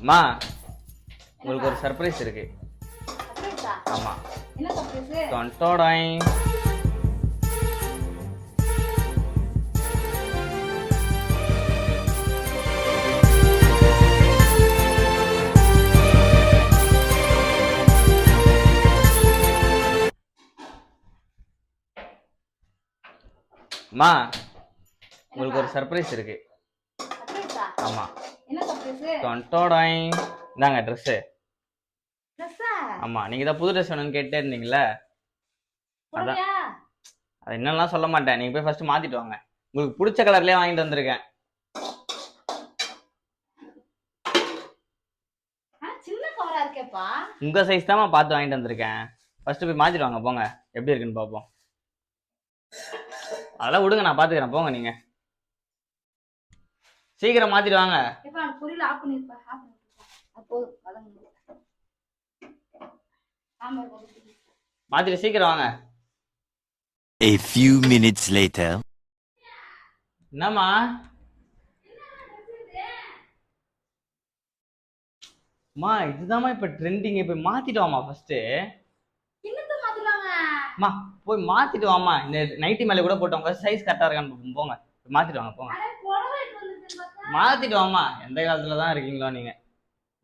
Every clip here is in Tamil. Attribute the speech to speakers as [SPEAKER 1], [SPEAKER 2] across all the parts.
[SPEAKER 1] மா உங்களுக்கு ஒரு சர்ப்ரைஸ் இருக்கு. ஆமா.
[SPEAKER 2] என்ன சர்ப்ரைஸ்?
[SPEAKER 1] டொன்டோடாய். மா உங்களுக்கு ஒரு சர்ப்ரைஸ் இருக்கு.
[SPEAKER 2] சர்ப்ரைஸா?
[SPEAKER 1] ஆமா.
[SPEAKER 2] என்ன சர்ப்ரைஸ்?
[SPEAKER 1] டொன்டோடாய். இந்தாங்க ட்ரெஸ்.
[SPEAKER 2] ட்ரெஸ்ஸா?
[SPEAKER 1] ஆமா, நீங்க தான் புது ட்ரெஸ் வேணும்னு கேட்டே இருந்தீங்கல்ல. அதான்.
[SPEAKER 2] போறியா?
[SPEAKER 1] அது என்னலாம் சொல்ல மாட்டேன். நீங்க போய் ஃபர்ஸ்ட் மாத்திட்டு வாங்க. உங்களுக்கு பிடிச்ச கலர்லயே வாங்கிட்டு வந்திருக்கேன்.
[SPEAKER 2] சின்ன கவரா இருக்கேப்பா.
[SPEAKER 1] உங்க சைஸ் தான் பார்த்து வாங்கிட்டு வந்திருக்கேன். ஃபர்ஸ்ட் போய் மாத்திட்டு வாங்க போங்க. எப்படி இருக்குன்னு பாப்போம். அதெல்லாம் விடுங்க, நான் பாத்துக்கிறேன். போங்க நீங்க. சீக்கிரம் மாத்திட்டு வாங்க.
[SPEAKER 2] ஏப்பா புரியல, ஆஃப் பண்ணிருப்பா. ஆஃப் பண்ணிருப்பா. அப்போ வதங்க. சாம்பார் போடு.
[SPEAKER 1] மாத்திட்டு சீக்கிரம் வாங்க.
[SPEAKER 3] A few minutes later.
[SPEAKER 1] என்னம்மா? மா இதுதாம்மா இப்ப ட்ரெண்டிங். இப்ப மாத்திட்டு வாமா ஃபர்ஸ்ட்.
[SPEAKER 2] என்னத்த மாத்துறாங்க?
[SPEAKER 1] மா போய் மாத்திட்டு வாமா. இந்த நைட்டி மேல கூட போட்டவங்க சைஸ் கரெக்டா இருக்கான்னு போங்க. மாத்திட்டு வாங்க போங்க.
[SPEAKER 2] அட புடவை எடுத்து வந்துட்டேன் பார்த்தா.
[SPEAKER 1] மாத்திட்டு வாமா. எந்த காலத்துல தான் இருக்கீங்களோ நீங்க.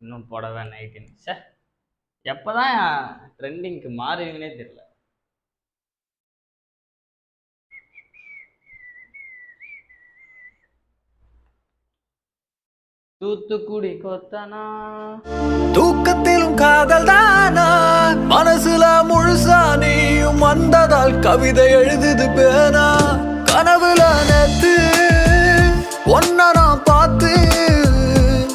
[SPEAKER 1] இன்னும் புடவை நைட்டின்னு. சே, எப்பதான் ட்ரெண்டிங்க்கு மாறுவீங்கன்னே தெரியல. தூத்துக்குடி கொத்தனா
[SPEAKER 4] தூக்கத்திலும் காதல் தானா, மனசுல முழுசா நீயும் வந்ததால் கவிதை எழுதுது பேனா. கனவுல நேத்து ஒன்ன நான் பார்த்து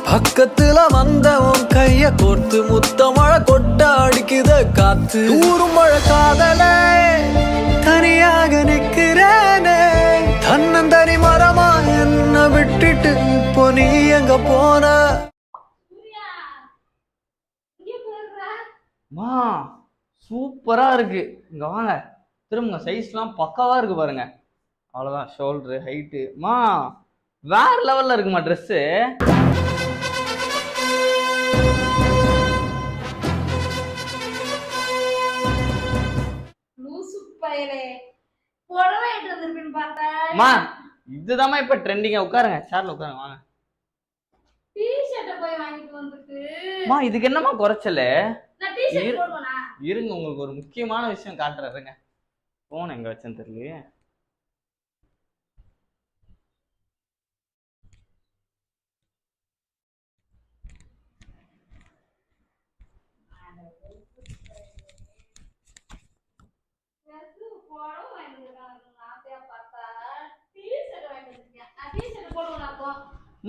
[SPEAKER 4] பக்கத்துல வந்தவன் கைய கோர்த்து முத்த மழை கொட்ட அடிக்குத காத்து. ஊரும் மழை காதலே தனியாக நிக்கிறேனே, தன்னந்தனி மரமா என்ன விட்டுட்டு இப்போ நீ எங்க போன?
[SPEAKER 2] சூர்யா, இங்க போறா.
[SPEAKER 1] மா சூப்பரா இருக்கு. இங்க வாங்க. திரும்ப சைஸ்லாம் பக்காவா இருக்கு பாருங்க. அவ்வளவுதான். ஷோல்டரு ஹைட்டு மா வேற லெவல்ல இருக்குமா ட்ரெஸ்.
[SPEAKER 2] லூசு பயலே. புடவை எடுத்து வந்திருப்பேன்னு பார்த்தா.
[SPEAKER 1] மா இதுதாம்மா இப்ப ட்ரெண்டிங்கா. உட்காருங்க, சேர்ல உட்காருங்க. வாங்க.
[SPEAKER 2] டி-ஷர்ட்ட போய் வாங்கிட்டு வந்துட்டு.
[SPEAKER 1] மா இதுக்கு என்னம்மா குறைச்சல?
[SPEAKER 2] நான் டி-ஷர்ட் போடுவேனா?
[SPEAKER 1] இருங்க, உங்களுக்கு ஒரு முக்கியமான விஷயம் காட்டுறேங்க. போன் எங்க வச்சேன்னு தெரியலையே.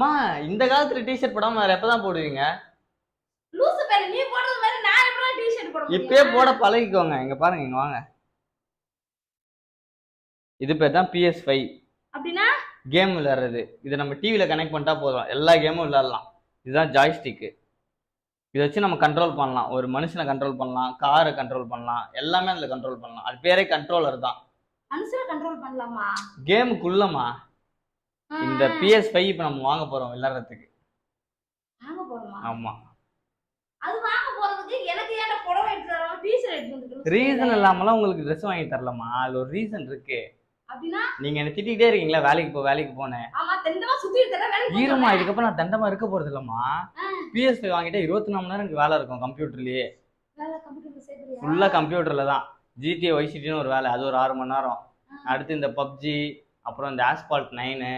[SPEAKER 1] மா இந்த காலத்துல டிஷர்ட் போடாம வேற எப்பதான் போடுவீங்க? இப்பயே போட பழகிக்கோங்க. இங்க பாருங்க, இங்க வாங்க. இது பேர் தான் PS5.
[SPEAKER 2] அப்படின்னா
[SPEAKER 1] கேம் விளையாடுறது. இது நம்ம டிவில கனெக்ட் பண்ணிட்டா போதும், எல்லா கேமும் விளையாடலாம். இதுதான் ஜாய்ஸ்டிக். இதை வச்சு நம்ம கண்ட்ரோல் பண்ணலாம். ஒரு மனுஷனை கண்ட்ரோல் பண்ணலாம், காரை கண்ட்ரோல் பண்ணலாம், எல்லாமே அதுல கண்ட்ரோல் பண்ணலாம். அது பேரே கண்ட்ரோலர் தான்.
[SPEAKER 2] மனுஷனை கண்ட்ரோல் பண்ணலாமா?
[SPEAKER 1] கேமுக்குள்ளமா இந்த PS5 இப்ப நம்ம வாங்க போறோம் விளையாடுறதுக்கு.
[SPEAKER 2] வாங்க போறோமா?
[SPEAKER 1] ஆமா.
[SPEAKER 2] அது வாங்க போறதுக்கு எனக்கு ஏன்டா புடவை எடுத்து தரணும், டி-ஷர்ட் எடுத்து வந்துட்டு?
[SPEAKER 1] ரீசன் இல்லாமலாம் உங்களுக்கு ட்ரெஸ் வாங்கி தரலாமா? அது ஒரு ரீசன் இருக்கு.
[SPEAKER 2] அப்படின்னா
[SPEAKER 1] நீங்க என்ன திட்டிகிட்டே இருக்கீங்களா, வேலைக்கு போனேன்.
[SPEAKER 2] ஆமா, தண்டமா சுத்திட்டு தர வேலைக்கு
[SPEAKER 1] ஈரமா. இதுக்கப்புறம் நான் தண்டமா இருக்க போறது இல்லம்மா. PS5 வாங்கிட்டா 24 மணி நேரம் எனக்கு வேலை இருக்கும் கம்ப்யூட்டர்லயே.
[SPEAKER 2] வேலை கம்ப்யூட்டர்ல சேர்க்கறியா?
[SPEAKER 1] ஃபுல்லா கம்ப்யூட்டர்ல தான். GTA Vice Cityன்னு ஒரு வேலை, அது ஒரு 6 மணி நேரம். அடுத்து இந்த PUBG, அப்புறம் இந்த Asphalt 9,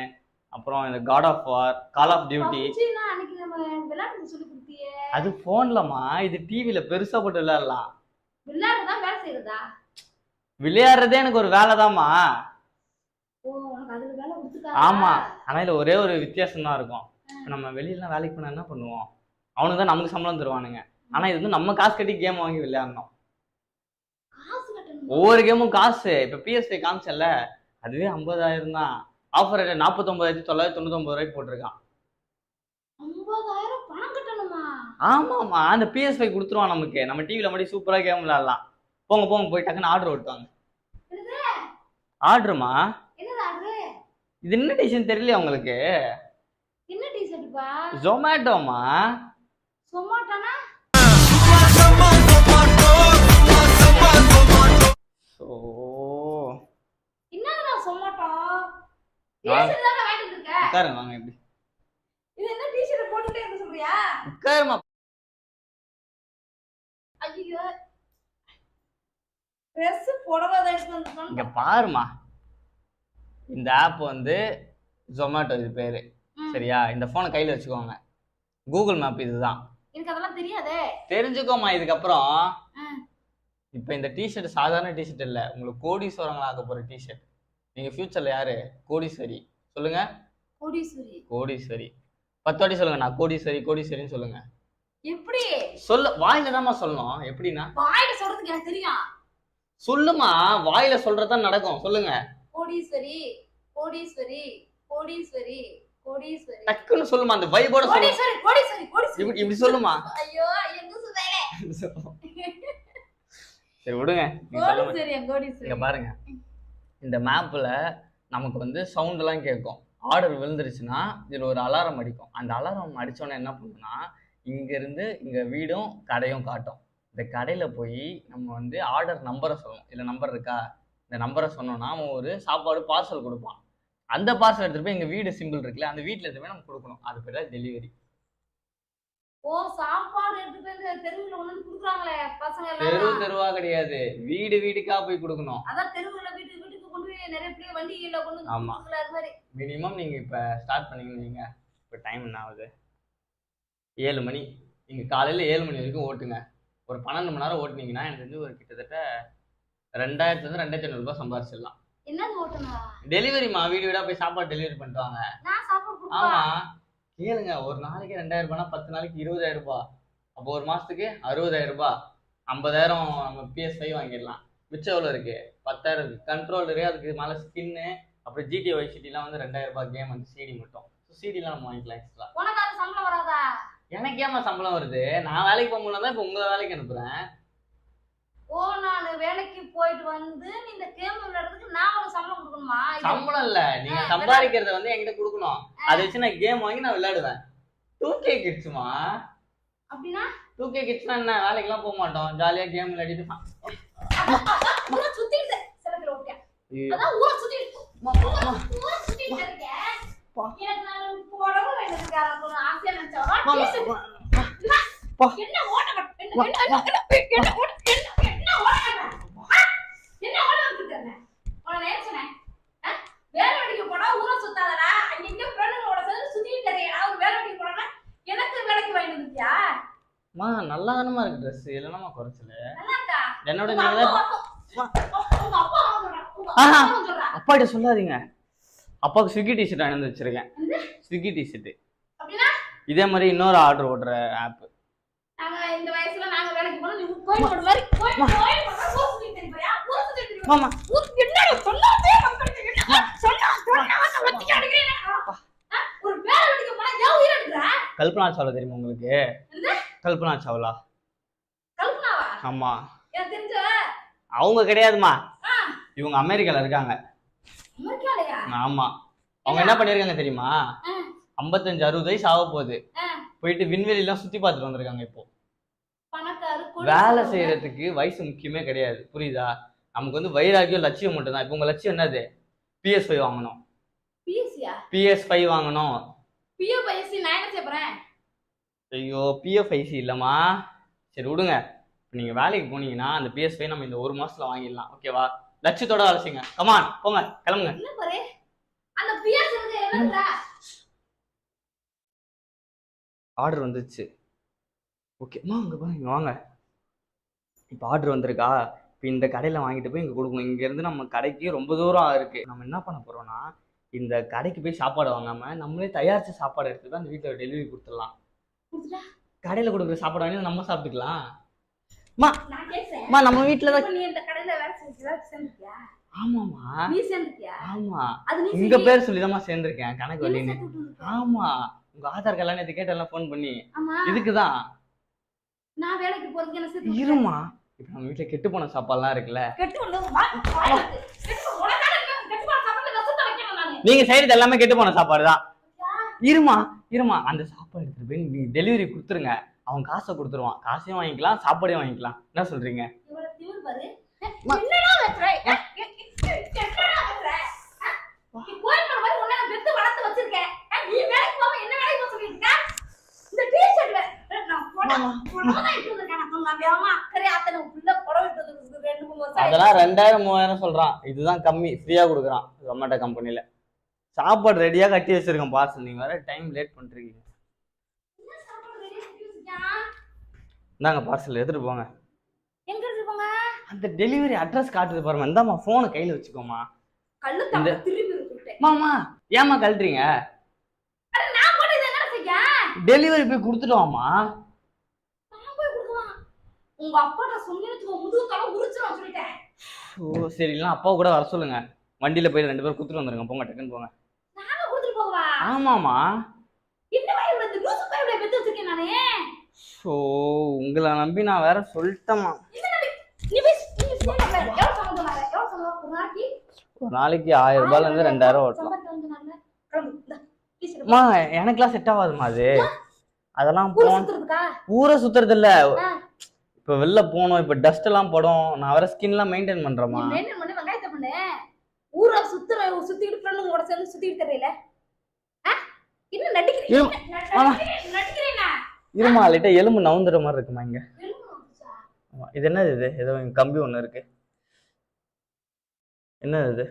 [SPEAKER 1] அப்புறம் இந்த God of War, Call of Duty.
[SPEAKER 2] PUBG-னா அன்னைக்கு நம்ம விளையாட்டு சொல்லி கொடுத்தியே.
[SPEAKER 1] அது போன்லமா, இது டிவில பெருசா போட்டு விளையாடலாம்.
[SPEAKER 2] விளையாடுறதா வேலை செய்யறதா?
[SPEAKER 1] விளையாடுறதே எனக்கு ஒரு வேலைதாம்மா.
[SPEAKER 2] ஓ, உனக்கு அதுல வேலை கொடுத்துட்டாங்க.
[SPEAKER 1] ஆமா. ஆனா இதுல ஒரே ஒரு வித்தியாசம் தான் இருக்கும். நம்ம வெளியில வேலைக்கு போனா என்ன பண்ணுவோம், அவனுக்கு தான் நமக்கு சம்பளம் தருவானுங்க. ஆனா இது வந்து நம்ம காசு கட்டி கேம் வாங்கி விளையாடணும்.
[SPEAKER 2] காசு கட்டணும்.
[SPEAKER 1] ஒவ்வொரு கேமும் காசு. இப்ப PS5 காமிச்சல, அதுவே 50,000 தான். ஆஃபர் ரேட் 49,999 ரூபாய்க்கு போட்டிருக்கான்.
[SPEAKER 2] 50,000 பணம் கட்டணுமா?
[SPEAKER 1] ஆமாமா. அந்த PS5 கொடுத்துருவான் நமக்கு. நம்ம டிவில மட்டும் சூப்பரா கேம் விளையாடலாம். போங்க போய் டக்குன்னு ஆர்டர் ஓட்டுவாங்க. ஆர்டருமா?
[SPEAKER 2] என்னது ஆர்டர்?
[SPEAKER 1] இது என்ன டிஷன் தெரியல உங்களுக்கு?
[SPEAKER 2] என்ன டி-ஷர்ட்ப்பா?
[SPEAKER 1] ஜொமேட்டோமா.
[SPEAKER 2] சொமாட்டோனா
[SPEAKER 1] ஸோ
[SPEAKER 2] என்னடா சொமாட்டோ
[SPEAKER 1] வா.
[SPEAKER 2] டீஷர்ட் தான வாங்கிட்டு இருக்க
[SPEAKER 1] உட்காருங்க வாங்க இப்படி
[SPEAKER 2] இது என்ன டீஷர்ட் போட்டுட்டே இருக்க சொல்றியா
[SPEAKER 1] உட்காருமா.
[SPEAKER 2] ஐயோ ட்ரெஸ் புடவை தான் எடுத்து
[SPEAKER 1] இங்க
[SPEAKER 2] வந்துட்டோம்
[SPEAKER 1] பாருமா, இந்த ஆப் வந்து ஜொமேட்டோ, இது பேரு. சரியா? இந்த போனை கையில வச்சுக்கோங்க. கூகுள் மேப் இதுதான்.
[SPEAKER 2] எனக்கு அதெல்லாம் தெரியாதே.
[SPEAKER 1] தெரிஞ்சுக்கோமா இதுக்கப்புறம்.
[SPEAKER 2] ஆ.
[SPEAKER 1] இப்போ இந்த டிஷர்ட் சாதாரண டிஷர்ட் இல்ல, உங்களுக்கு கோடீஸ்வரங்களாக போற டிஷர்ட். நீங்க ஃபியூச்சர்ல யாரு? கோடீஸ்வரி. சொல்லுங்க.
[SPEAKER 2] கோடீஸ்வரி.
[SPEAKER 1] கோடீஸ்வரி 10 வாட்டி சொல்லுங்க. நான் கோடீஸ்வரி கோடீஸ்வரின்னு சொல்லுங்க.
[SPEAKER 2] எப்படி
[SPEAKER 1] சொல்ல வாயில தான்மா சொல்லணும். எப்படின்னா
[SPEAKER 2] வாயில சொல்றதுக்கு எனக்கு தெரியும்.
[SPEAKER 1] சொல்லுமா, வாயில சொல்றதுதான் நடக்கும். சொல்லுங்க.
[SPEAKER 2] கோடீஸ்வரி கோடீஸ்வரி கோடீஸ்வரி கோடீஸ்வரி.
[SPEAKER 1] டக்குன்னு சொல்லுமா, அந்த வைபோட சொல்லு.
[SPEAKER 2] கோடீஸ்வரி கோடீஸ்வரி கோடீஸ்வரி.
[SPEAKER 1] இப்படி சொல்லுமா.
[SPEAKER 2] ஐயோ எங்க சுதேலே.
[SPEAKER 1] சரி விடுங்க. நீங்க சொல்லுங்க.
[SPEAKER 2] கோடீஸ்வரி கோடீஸ்வரி.
[SPEAKER 1] இங்க பாருங்க, இந்த மேப்ல நமக்கு வந்து சவுண்ட் எல்லாம் கேட்கும். ஆர்டர் விழுந்துருச்சுன்னா இதுல ஒரு அலாரம் அடிக்கும். அந்த அலாரம் அடிச்சோன்னே என்ன பண்ணுன்னா, இங்க இருந்து இங்க வீடும் கடையும் காட்டும். இந்த கடையில போய் நம்ம வந்து ஆர்டர் நம்பரை சொல்லணும். இல்ல நம்பர் இருக்கா, இந்த நம்பரை சொன்னோம்னா அவன் ஒரு சாப்பாடு பார்சல் கொடுப்பான். அந்த பார்சல் எடுத்துட்டு போய் எங்க வீடு சிம்பிள் இருக்குல்ல, அந்த வீட்டுல எடுத்து போய் நம்ம கொடுக்கணும். அது பேர் தான் டெலிவரி.
[SPEAKER 2] ஓ சாப்பாடு எடுத்து போய் தெருவுல கொண்டு வந்து குடுக்குறாங்களே பசங்க
[SPEAKER 1] தெரு
[SPEAKER 2] எல்லாம்.
[SPEAKER 1] தெருவா கிடையாது, வீடு வீடுக்கா போய் கொடுக்கணும்.
[SPEAKER 2] அதான் தெருவுல வீட்டுக்கு வீட்டுக்கு கொண்டு போய் நிறைய பேர் வண்டியில கொண்டு வந்து
[SPEAKER 1] ஆமா.
[SPEAKER 2] குடுக்கல அது மாதிரி.
[SPEAKER 1] மினிமம் நீங்க இப்ப ஸ்டார்ட் பண்ணீங்கன்னு வைங்க. இப்ப டைம் என்ன ஆகுது? 7 மணி. நீங்க காலையில 7 மணி வரைக்கும் ஓட்டுங்க. ஒரு 12 மணி நேரம் ஓட்டுனீங்கன்னா எனக்கு தெரிஞ்சு ஒரு கிட்டத்தட்ட 2000 இருந்து 2500 ரூபாய் சம்பாரிச்சிடலாம்.
[SPEAKER 2] என்னது ஓட்டுனா?
[SPEAKER 1] டெலிவரிமா, வீடு வீடா போய் சாப்பாடு டெலிவரி பண்ணிட்டு வாங்க.
[SPEAKER 2] நான் சாப்பாடு கொடுப்பா.
[SPEAKER 1] ஆமா கேளுங்க, ஒரு நாளைக்கு 2000 ரூபாய்னா 10 நாளைக்கு 20000 ரூபாய். அப்போ ஒரு மாசத்துக்கு 60000 ரூபாய். 50000 நம்ம PS5 வாங்கிடலாம். மிச்சம் எவ்வளவு இருக்கு? 10000 இருக்கு. கண்ட்ரோலரு, அதுக்கு மேல ஸ்கின்னு, அப்புறம் GTA Vice Cityலாம் வந்து 2000 ரூபாய் கேம் வந்து சிடி மட்டும். சிடிலாம் நம்ம வாங்கிக்கலாம் எக்ஸ்ட்ரா.
[SPEAKER 2] உனக்கு அது சம்பளம் வராதா?
[SPEAKER 1] எனக்கு ஏமா சம்பளம் வருது? நான் வேலைக்கு போகும்போது தான் இப்போ உங்களை வேலைக்கு அனுப்புறேன்.
[SPEAKER 2] ஓ நான் வேலைக்கு போயிட்டு வந்து நீ இந்த கேம் விளையாடுறதுக்கு நான் உனக்கு சம்பளம் கொடுக்கணுமா?
[SPEAKER 1] சம்பளம் இல்ல, நீங்க சம்பாதிக்கிறத வந்து என்கிட்ட கொடுக்கணும். அதை வச்சு நான் கேம் வாங்கி நான் விளையாடுவேன். 2K கிட்ஸ்மா.
[SPEAKER 2] அப்படின்னா
[SPEAKER 1] 2K கிட்ஸ்னா என்ன, வேலைக்கெல்லாம் போக மாட்டோம், ஜாலியா கேம் விளையாடிட்டு
[SPEAKER 2] ஊரை சுத்திட்டு சிலத்துல ஓகே. அதான் ஊரை சுத்திட்டு ஊரை சுத்திட்டு இருக்கேன். எனக்கு நான் புடவை வேண்டியதுக்கு ஒரு ஆசையா நினைச்சா என்ன ஓட்ட என்ன ஓட்ட என்ன ஓட வந்துட்டேன். உன நேர்ச்சனே வேலை வெடிக்க போனா ஊரை சுத்தாதடா, அங்க இங்க ஃப்ரெண்டுங்களோட சேர்ந்து சுத்திட்டு தெரியடா. ஒரு வேலை வெடிக்க போனா எனக்கு வேலைக்கு வாங்கி வந்துட்டியா?
[SPEAKER 1] மா நல்லா தானமா இருக்கு ட்ரெஸ், இல்லைன்னா குறைச்சல
[SPEAKER 2] நல்லா இருக்கா?
[SPEAKER 1] என்னோட
[SPEAKER 2] உங்க
[SPEAKER 1] நீங்களே
[SPEAKER 2] அப்பா சொல்றா.
[SPEAKER 1] அப்பாட்ட சொல்லாதீங்க. அப்பாவுக்கு ஸ்விக்கி டிஷர்ட் வாங்கி வந்து வச்சிருக்கேன். Swiggy T-shirt.
[SPEAKER 2] அப்படின்னா
[SPEAKER 1] இதே மாதிரி இன்னொரு ஆர்டர் ஓடுற ஆப்.
[SPEAKER 2] நாங்க இந்த வயசுல நாங்க வேலைக்கு போனா நீ கோயில் போற மாதிரி கோயில் போற ஊர் சுத்தி தெரியுமா? ஊர் சுத்தி தெரியுமா?
[SPEAKER 1] மாமா
[SPEAKER 2] ஊர் என்னடா சொல்லாதே மக்களுக்கு சொன்னா வத்தி அடிக்கிறேன். ஒரு வேலை வெடிக்க போனா ஏன் உயிர் எடுக்கற?
[SPEAKER 1] கல்பனா சாவ்லா தெரியுமா உங்களுக்கு?
[SPEAKER 2] என்ன?
[SPEAKER 1] கல்பனா சாவ்லா.
[SPEAKER 2] கல்பனாவா?
[SPEAKER 1] ஆமா.
[SPEAKER 2] எனக்கு தெரிஞ்ச
[SPEAKER 1] அவங்க கிடையாதுமா, இவங்க அமெரிக்கால இருக்காங்க.
[SPEAKER 2] அமெரிக்காலயா?
[SPEAKER 1] ஆமா. அவங்க என்ன பண்ணிருக்காங்க தெரியுமா? 55-60 வயசு ஆக போகுது. போயிட்டு விண்வெளி எல்லாம் சுத்தி பார்த்துட்டு வந்திருக்காங்க. இப்போ
[SPEAKER 2] பணக்கார
[SPEAKER 1] வேலை செய்யறதுக்கு வயசு முக்கியமே கிடையாது, புரியுதா? நமக்கு வந்து வைராகியம் லட்சியம் மட்டும் தான். இப்போ உங்க லட்சியம் என்னது? PS5 வாங்கணும்.
[SPEAKER 2] பிஎஸ்சியா?
[SPEAKER 1] PS5 வாங்கணும்.
[SPEAKER 2] பிஎஸ்சி நான் என்ன செய்யறேன்?
[SPEAKER 1] ஐயோ PFIC இல்லம்மா. சரி விடுங்க. இப்போ நீங்க வேலைக்கு போனீங்கன்னா அந்த PS5 நம்ம இந்த 1 மாசத்துல வாங்கிடலாம். ஓகேவா? லட்சியத்தோட வேலை செய்யுங்க. கமான் போங்க, கிளம்புங்க.
[SPEAKER 2] என்ன பாரு அந்த பிஎஸ்சி என்னடா?
[SPEAKER 1] ஆர்டர் வந்துச்சு. ஓகேம்மா, அங்கே பாருங்க, வாங்க. இப்போ ஆர்டர் வந்திருக்கா? இப்போ இந்த கடையில் வாங்கிட்டு போய் இங்கே கொடுக்கணும். இங்கேருந்து நம்ம கடைக்கு ரொம்ப தூரம் இருக்குது. நம்ம என்ன பண்ண போகிறோம்னா, இந்த கடைக்கு போய் சாப்பாடு வாங்காமல் நம்மளே தயாரித்த சாப்பாடு எடுத்து தான் அந்த வீட்டில் டெலிவரி கொடுத்துடலாம். கடையில் கொடுக்குற சாப்பாடு வாங்கி நம்ம சாப்பிட்டுக்கலாம்.
[SPEAKER 2] நான் கேக்குறேன்.
[SPEAKER 1] நம்ம வீட்டில் தான்.
[SPEAKER 2] நீ இந்த கடையில வேலை சேர்ந்தியா?
[SPEAKER 1] ஆமாம்மா.
[SPEAKER 2] நீ சேர்ந்தியா?
[SPEAKER 1] ஆமா,
[SPEAKER 2] அது நீ
[SPEAKER 1] உங்க பேர் சொல்லி தான் சேர்ந்திருக்கேன், கணக்கு வள்ளின்னு.
[SPEAKER 2] சேர்ந்து.
[SPEAKER 1] ஆமா, உங்க ஆதார் கார்டுலாம் நேற்று கேட்டெல்லாம் ஃபோன் பண்ணி
[SPEAKER 2] ஆமா.
[SPEAKER 1] இதுக்குதான்.
[SPEAKER 2] நான் வேலைக்கு போறதுக்கு என்ன சேர்த்து?
[SPEAKER 1] இருமா, இப்போ நம்ம வீட்டில் கெட்டு போன சாப்பாடுலாம் இருக்குல்ல,
[SPEAKER 2] கெட்டு வந்து கெட்டு போன சாப்பாடு ரசத்தை வைக்கணும் நானு.
[SPEAKER 1] நீங்க செய்யறது எல்லாமே கெட்டு போன சாப்பாடு தான். இருமா அந்த சாப்பாடு எடுத்துட்டு போய் நீங்க டெலிவரி கொடுத்துருங்க. அவன் காசை கொடுத்துருவான். காசையும் வாங்கிக்கலாம், சாப்பாடையும் வாங்கிக்கலாம். என்ன சொல்றீங்க?
[SPEAKER 2] இவ்வளவு திமிரு பாரு. என்னடா வெட்ற? என்னடா வெட்ற? நீ கோயம்பேடு மாதிரி உன்னை நான் பெத்து வளர்த்து வச்சிருக்கேன். நீ வேலைக்கு போகாம என்ன வேலைக்கு போக சொல்லிட்டு இருக்க? இந்த டீ-ஷர்ட் நான் புடவை இட்டு வந்திருக்கேன். நான் வேகமா அக்கறை ஆத்தனை புள்ள புடவை இட்டு வந்திருக்கு 2-3 வருஷம்.
[SPEAKER 1] அதெல்லாம் 2000 3000 சொல்றான். இதுதான் கம்மி, ஃப்ரீயா கொடுக்குறான் ஜொமேட்டோ கம்பெனில. சாப்பாடு ரெடியா கட்டி வச்சிருக்கேன் பார்சல். நீங்க வேற டைம் லேட் பண்றீங்க.
[SPEAKER 2] என்ன சாப்பாடு ரெடி பண்ணி வச்சிருக்கியா?
[SPEAKER 1] இந்தாங்க பார்சல் எடுத்துட்டு போங்க.
[SPEAKER 2] எங்க இருப்பங்க?
[SPEAKER 1] அந்த டெலிவரி அட்ரஸ் காட்டுது பாருங்க. இந்தாம்மா போனை கையில வச்சுக்கோமா.
[SPEAKER 2] கள்ளு தங்க திரும்பி இருக்குட்டேன்.
[SPEAKER 1] மாமா ஏமா கழட்டுறீங்க?
[SPEAKER 2] அட நான் போட்டு இத என்ன செய்ய?
[SPEAKER 1] டெலிவரி போய் கொடுத்துட்டோமா.
[SPEAKER 2] நான் போய் கொடுக்கலாம். உங்க அப்பாட்ட சொன்னேன்னு முதுகு தலை உரிச்சிரும் சொல்லிட்டேன்.
[SPEAKER 1] ஓ சரி, இல்லைன்னா அப்பா கூட வர சொல்லுங்க. வண்டியில போய் 2 பேரும் கொடுத்துட்டு வந்துருங்க. போங்க, டக்குன்னு போங்க.
[SPEAKER 2] நாங்க கொடுத்துட்டு போவா?
[SPEAKER 1] ஆமாமா.
[SPEAKER 2] என்ன வாய் உள்ளது லூசு பைய உள்ள பெத்து வச்சிருக்கேன் நானே.
[SPEAKER 1] ஓ உங்களை நம்பி நான் வேற சொல்லிட்டேமா.
[SPEAKER 2] நீ போய் சொல்ல எவ்வளவு சம்பந்தமாற? எவ்வளவு சம்பந்தம் ஒரு நாளைக்கு?
[SPEAKER 1] ஒரு நாளைக்கு 1000 ரூபாயில இருந்து 2000 ஓட்டலாம்.
[SPEAKER 2] சம்பந்தம் வந்து நான் ப்ளீஸ்
[SPEAKER 1] அம்மா எனக்குலாம் செட் ஆகாதுமா அது. அதெல்லாம்
[SPEAKER 2] ஊர் சுத்துறதுக்கா?
[SPEAKER 1] ஊரை சுத்துறது இல்ல. இப்ப வெளில போனோம், இப்ப டஸ்ட் எல்லாம் படும். நான் வேற ஸ்கின் எல்லாம் மெயின்டைன் பண்றேமா.
[SPEAKER 2] நீ மெயின்டைன் பண்ணி வெங்காயத்தை பண்ணு. ஊரை சுத்திட்டு ஃப்ரெண்டுங்க கூட சேர்ந்து சுத்திட்டு தெரியல. என்ன நடிக்கிறீங்க?
[SPEAKER 1] இருமா லைட்டா எலும்பு நவுந்துற மாதிரி இருக்குமா இங்க. இது என்னது? இது ஏதோ கம்பி ஒண்ணு இருக்கு. என்னது இது?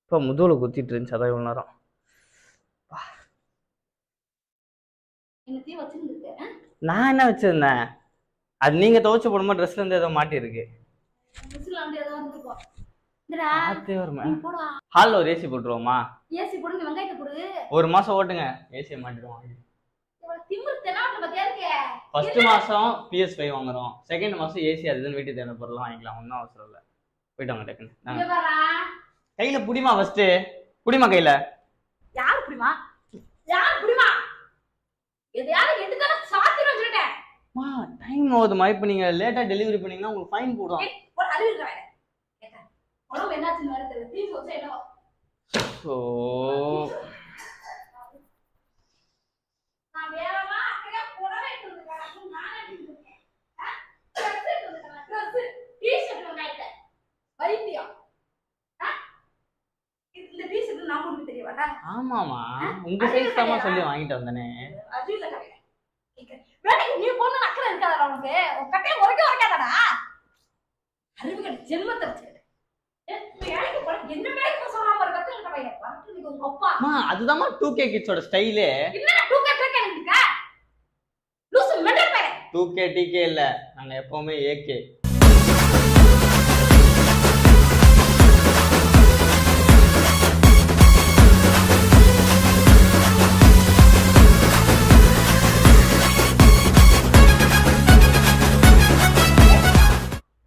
[SPEAKER 1] இப்ப முதுகுல குத்திட்டு இருந்துச்சு, அதான் இவ்வளவு நேரம். நான் என்ன வச்சிருந்தேன்? அது நீங்க துவைச்சு போடும்போது ட்ரெஸ்ல இருந்து ஏதோ மாட்டி இருக்கு. ஹால்ல ஒரு ஏசி போட்டுருவோமா?
[SPEAKER 2] ஏசி போடு, வெங்காயத்தை போடு.
[SPEAKER 1] 1 மாசம் ஓட்டுங்க, ஏசியை மாட்டிடுவோம். ஃபர்ஸ்ட் மாசம் PS5 வாங்குறோம், செகண்ட் மாசம் ஏசி அதுன்னு வீட்டுக்கு தேவை பொருள் வாங்கிக்கலாம். ஒன்றும் அவசரம் இல்லை. போயிட்டு வாங்க டக்குன்னு. கையில புடிமா, ஃபர்ஸ்ட் புடிமா கையில.
[SPEAKER 2] யாரு புடிமா? யாரு புடிமா? எதையாவது எடுத்தால சாத்திரம் வச்சிட்டேன்.
[SPEAKER 1] மா டைம் ஆகுதுமா. இப்போ நீங்க லேட்டா டெலிவரி பண்ணீங்கன்னா உங்களுக்கு ஃபைன் போடுவாங்க.
[SPEAKER 2] ஒரு அறிவு இருக்கா? உடம்பு என்னாச்சுன்னு வேற தெரியல. தீ சொச்ச என்ன?
[SPEAKER 1] ஓ
[SPEAKER 2] நான் வேறமா அக்கறையா புடவை எடுத்து வந்திருக்கேன். நான் எடுத்து வந்திருக்கேன். ட்ரெஸ் எடுத்து வந்திருக்கேன். ட்ரெஸ் டீ-ஷர்ட் வெங்காயத்தை வைத்தியம். இந்த டீ-ஷர்ட் நான் உங்களுக்கு தெரியவாடா?
[SPEAKER 1] ஆமாமா, உங்க சைஸ் தான் சொல்லி வாங்கிட்டு வந்தனே.
[SPEAKER 2] அது இல்ல கரெக்ட். வேலைக்கு நீ போன அக்கறை இருக்காதடா உனக்கு. உன் கட்டைய உரைக்காதடா. அறிவு கட்ட ஜென்மத்தை வச்சுக்கிட்டு வேலைக்கு போற என்ன வேலைக்கு போக சொல்லாம இருக்க கத்து பையன் வரட்டு நீ உங்க அப்பா.
[SPEAKER 1] அதுதான் 2K கிட்ஸோட ஸ்டைலே.
[SPEAKER 2] என்னடா 2K இருக்கா? லூசு மெண்டல் பையன்.
[SPEAKER 1] 2K TK இல்ல, நாங்க எப்பவுமே AK.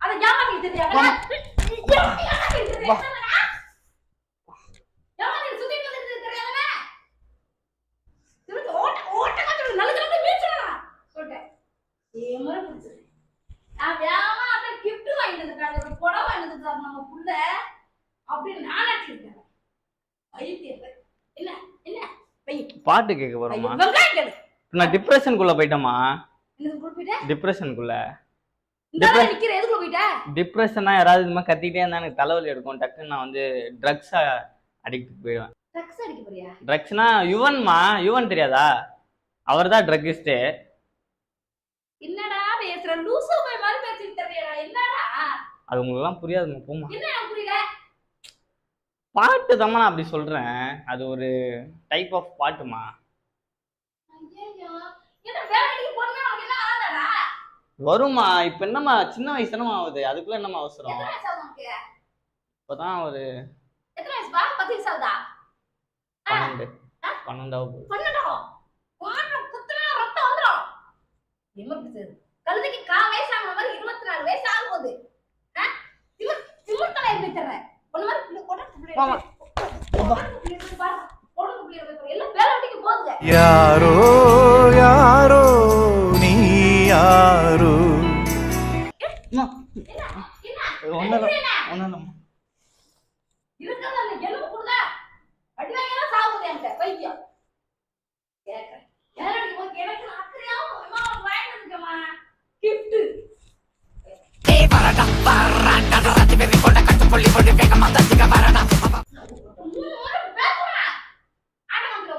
[SPEAKER 2] அத யாமாக்கு தெரியாதா?
[SPEAKER 1] பாட்டு கேட்க போறோமா? நான் டிப்ரெஷனுக்குள்ள போயிட்டேமா. டிப்ரெஷனுக்குள்ள டிப்ரெஷனா யாராவது இந்த மாதிரி கத்திட்டே இருந்தா எனக்கு தலைவலி எடுக்கும். டக்குன்னு நான் வந்து ட்ரக்ஸ் அடிக்ட் போயிடுவேன். ட்ரக்ஸ்னா யுவன்மா, யுவன் தெரியாதா? அவர் தான் ட்ரக்கிஸ்ட்.
[SPEAKER 2] என்னடா பேசுற லூசு போய் மாதிரி பேசிட்டு தெரியடா. என்னடா
[SPEAKER 1] அது உங்களுக்கு எல்லாம் புரியாதுமா. போமா,
[SPEAKER 2] என்ன புரியல.
[SPEAKER 1] பாட்டு தான் நான் அப்படி சொல்றேன். அது ஒரு டைப் ஆஃப் பாட்டுமா.
[SPEAKER 2] ஐயோ என்ன வேலைக்கு போறேன்னா உனக்கு என்ன ஆகாதடா?
[SPEAKER 1] வருமா? இப்ப என்னமா சின்ன வயசு தானமா ஆகுது, அதுக்குள்ள என்னமா அவசரம்?
[SPEAKER 2] எத்தனை வயசு ஆகுது உனக்கு?
[SPEAKER 1] இப்பதான் ஒரு
[SPEAKER 2] எத்தனை வயசு பா? 10 வயசு ஆகுதா?
[SPEAKER 1] 12 ஆகுது.
[SPEAKER 2] 12 பாட்டு குத்துனா ரத்தம் வந்துரும். எமர்ஜென்சி கழுதைக்கு 4 வயசு ஆன மாதிரி 24 வயசு ஆகுது. திமிர்த்தலை இருந்துட்டற ஒண்ணு மாதிரி போடுங்க.
[SPEAKER 4] யாரோ யாரோ நீ யாரோ.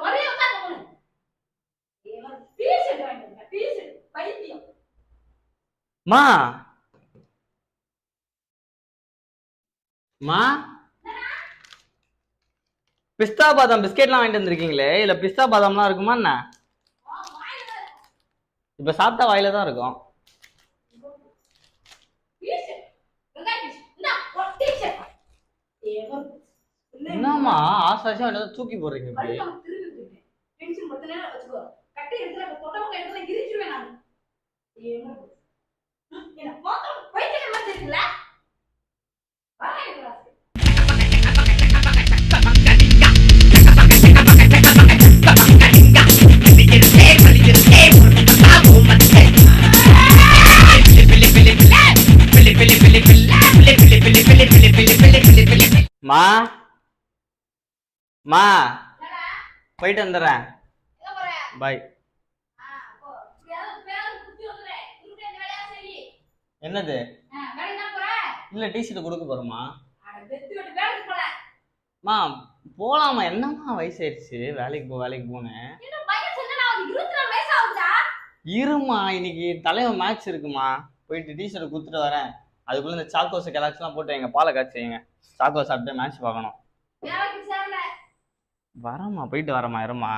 [SPEAKER 2] ஒரே உட்காந்து டீஷர்ட் வாங்கிட்டு டீஷர்ட் பைத்தியம்.
[SPEAKER 1] மா மா பிஸ்தா பாதாம் பிஸ்கெட்லாம் வாங்கிட்டு வந்திருக்கீங்களே, இல்ல பிஸ்தா பாதாம்லாம் இருக்குமா என்ன? இப்ப சாப்பிட்டா வாயில தான் இருக்கும். என்னம்மா ஆசாசியா தூக்கி போடுறீங்க இப்படி? மா மா போயிட்டு வந்துடுறேன். பாய். என்னது? இல்ல டிஷர்ட் கொடுக்க போறோமா? மா போலாமா? என்னம்மா வயசாயிடுச்சு, வேலைக்கு போனேன். இருமா, இன்னைக்கு தலைவன் மேட்ச் இருக்குமா, போயிட்டு டிஷர்ட் கொடுத்துட்டு வரேன். அதுக்குள்ள இந்த சாக்கோஸ் கெலாக்ஸ்லாம் போட்டு எங்க பாலை காய்ச்சி வைங்க. சாக்கோ சாப்பிட்டு மேட்ச் பார்க்கணும். வரமா, போயிட்டு வரமா, இருமா.